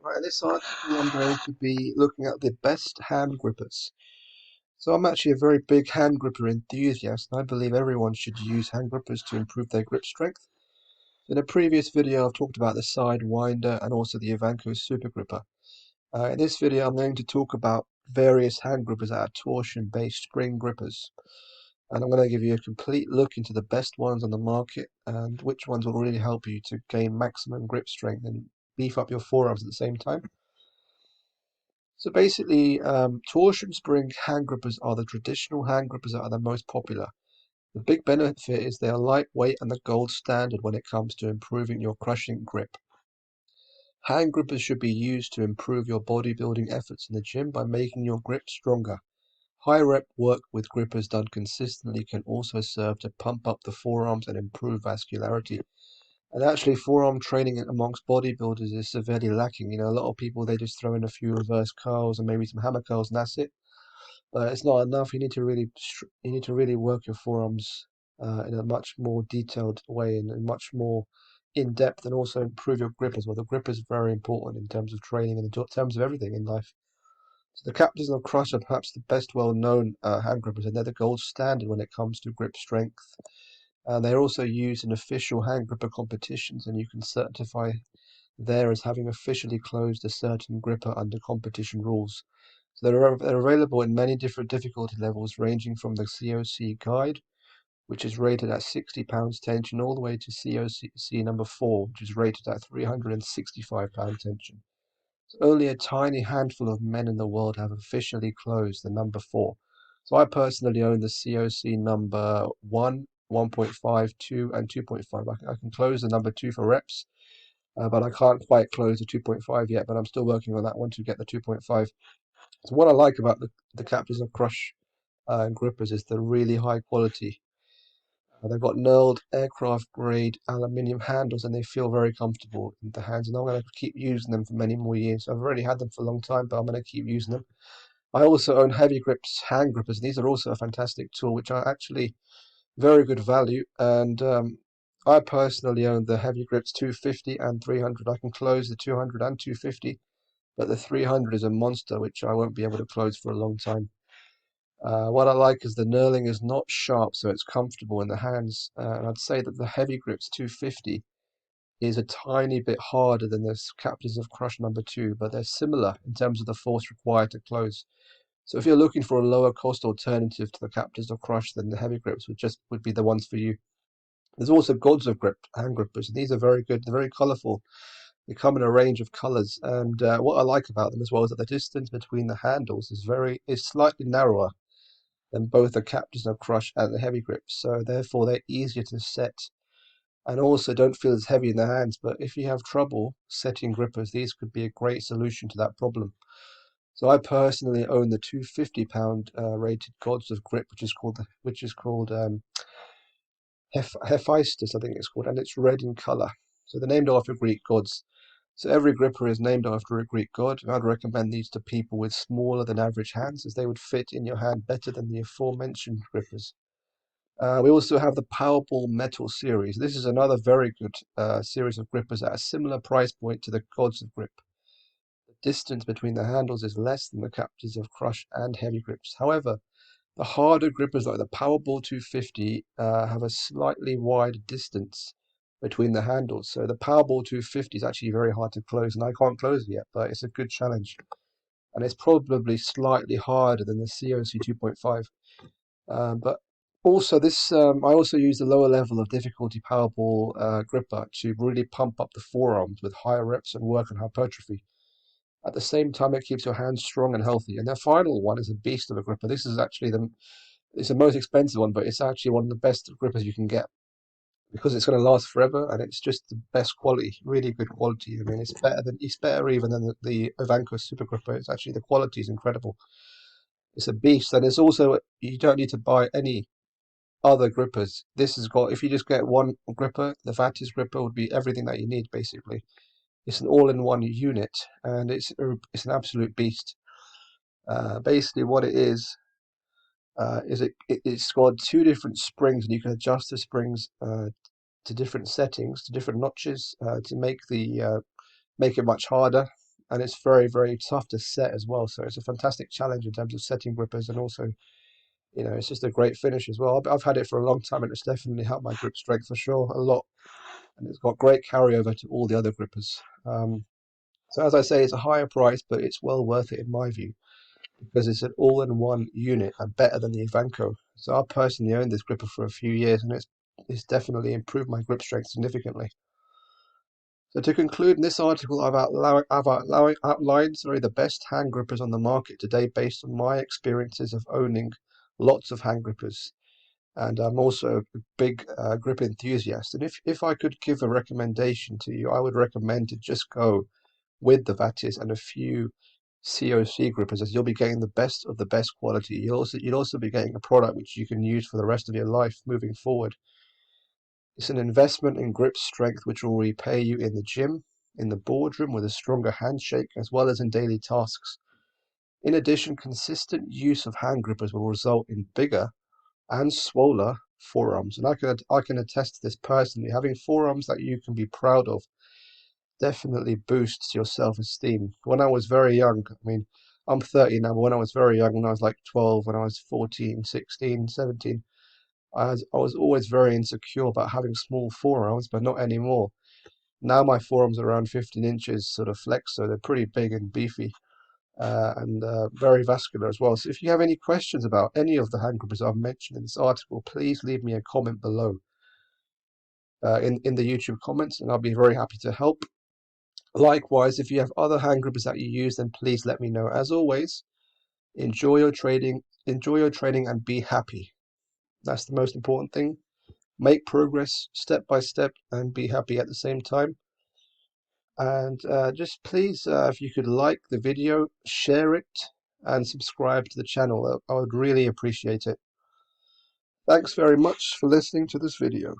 Right, in this article I'm going to be looking at the best hand grippers. So I'm actually a very big hand gripper enthusiast, and I believe everyone should use hand grippers to improve their grip strength. In a previous video I've talked about the Sidewinder and also the Ivanko Super Gripper. In this video I'm going to talk about various hand grippers that are torsion-based spring grippers. And I'm going to give you a complete look into the best ones on the market and which ones will really help you to gain maximum grip strength and beef up your forearms at the same time. So basically, torsion spring hand grippers are the traditional hand grippers that are the most popular. The big benefit is they are lightweight and the gold standard when it comes to improving your crushing grip. Hand grippers should be used to improve your bodybuilding efforts in the gym by making your grip stronger. High rep work with grippers done consistently can also serve to pump up the forearms and improve vascularity. And actually, forearm training amongst bodybuilders is severely lacking. You know, a lot of people, they just throw in a few reverse curls and maybe some hammer curls, and that's it. But it's not enough. You need to really work your forearms in a much more detailed way and much more in depth, and also improve your grip as well. The grip is very important in terms of training and in terms of everything in life. So the Captains of Crush are perhaps the best well-known hand grippers, and they're the gold standard when it comes to grip strength. And they're also used in official hand gripper competitions, and you can certify there as having officially closed a certain gripper under competition rules. So they're available in many different difficulty levels, ranging from the COC Guide, which is rated at 60 pounds tension, all the way to COC number 4, which is rated at 365 pound tension. So only a tiny handful of men in the world have officially closed the number 4. So I personally own the COC number 1, 1.5, 2, and 2.5. I can close the number 2 for reps, but I can't quite close the 2.5 yet, but I'm still working on that one to get the 2.5. So what I like about the Captains of Crush grippers is the really high quality. They've got knurled aircraft grade aluminium handles and they feel very comfortable in the hands, and I'm going to keep using them for many more years. I've already had them for a long time, but I'm going to keep using them. I also own Heavy Grips hand grippers. These are also a fantastic tool, which are actually very good value, and I personally own the Heavy Grips 250 and 300. I can close the 200 and 250, but the 300 is a monster, which I won't be able to close for a long time. What I like is the knurling is not sharp, so it's comfortable in the hands. And I'd say that the Heavy Grips 250 is a tiny bit harder than the Captains of Crush number 2, but they're similar in terms of the force required to close. So if you're looking for a lower cost alternative to the Captains of Crush, then the Heavy Grips would be the ones for you. There's also Gods of Grip hand grippers, and these are very good. They're very colourful. They come in a range of colours, and what I like about them as well is that the distance between the handles is slightly narrower than both the Captains of Crush and the Heavy Grips. So therefore, they're easier to set, and also don't feel as heavy in the hands. But if you have trouble setting grippers, these could be a great solution to that problem. So I personally own the 250 pound rated Gods of Grip, which is called Hephaestus, I think it's called, and it's red in color. So they're named after Greek gods. So every gripper is named after a Greek god. I'd recommend these to people with smaller than average hands, as they would fit in your hand better than the aforementioned grippers. We also have the Powerball Metal series. This is another very good series of grippers at a similar price point to the Gods of Grip. The distance between the handles is less than the Captains of Crush and Heavy Grips. However, the harder grippers like the Powerball 250 have a slightly wider distance between the handles. So the Powerball 250 is actually very hard to close, and I can't close it yet, but it's a good challenge. And it's probably slightly harder than the COC 2.5. But also I also use the lower level of difficulty Powerball gripper to really pump up the forearms with higher reps and work on hypertrophy. At the same time, it keeps your hands strong and healthy. And the final one is a beast of a gripper. This is actually it's the most expensive one, but it's actually one of the best grippers you can get because it's going to last forever and it's just the best quality, really good quality. I mean, it's better even than the Ivanko Super Gripper. It's actually the quality is incredible. It's a beast, and it's also you don't need to buy any other grippers. This has got if you just get one gripper, the Vatis gripper would be everything that you need basically. It's an all-in-one unit, and it's an absolute beast. Basically, what it is it's got two different springs, and you can adjust the springs to different settings, to different notches, to make it much harder. and it's very, very tough to set as well. So it's a fantastic challenge in terms of setting grippers, and also, you know, it's just a great finish as well. I've had it for a long time, and it's definitely helped my grip strength for sure, a lot. And it's got great carryover to all the other grippers. So as I say, it's a higher price, but it's well worth it in my view, because it's an all-in-one unit and better than the Ivanko. So I personally owned this gripper for a few years, and it's definitely improved my grip strength significantly. So to conclude, in this article, I've outlined the best hand grippers on the market today based on my experiences of owning lots of hand grippers. And I'm also a big grip enthusiast. And if I could give a recommendation to you, I would recommend to just go with the Vatis and a few COC grippers, as you'll be getting the best of the best quality. You'll also be getting a product which you can use for the rest of your life moving forward. It's an investment in grip strength which will repay you in the gym, in the boardroom with a stronger handshake, as well as in daily tasks. In addition, consistent use of hand grippers will result in bigger and swoller forearms. And I can attest to this personally. Having forearms that you can be proud of definitely boosts your self-esteem. When I was very young, I mean, I'm 30 now, but when I was very young, when I was like 12, when I was 14, 16, 17, I was always very insecure about having small forearms, but not anymore. Now my forearms are around 15 inches sort of flex, so they're pretty big and beefy, and very vascular as well. So if you have any questions about any of the hand grippers I've mentioned in this article, please leave me a comment below in the YouTube comments, and I'll be very happy to help. Likewise, if you have other hand grippers that you use, then please let me know. As always, enjoy your training and be happy. That's the most important thing. Make progress step by step and be happy at the same time. And just please, if you could like the video, share it, and subscribe to the channel. I would really appreciate it. Thanks very much for listening to this video.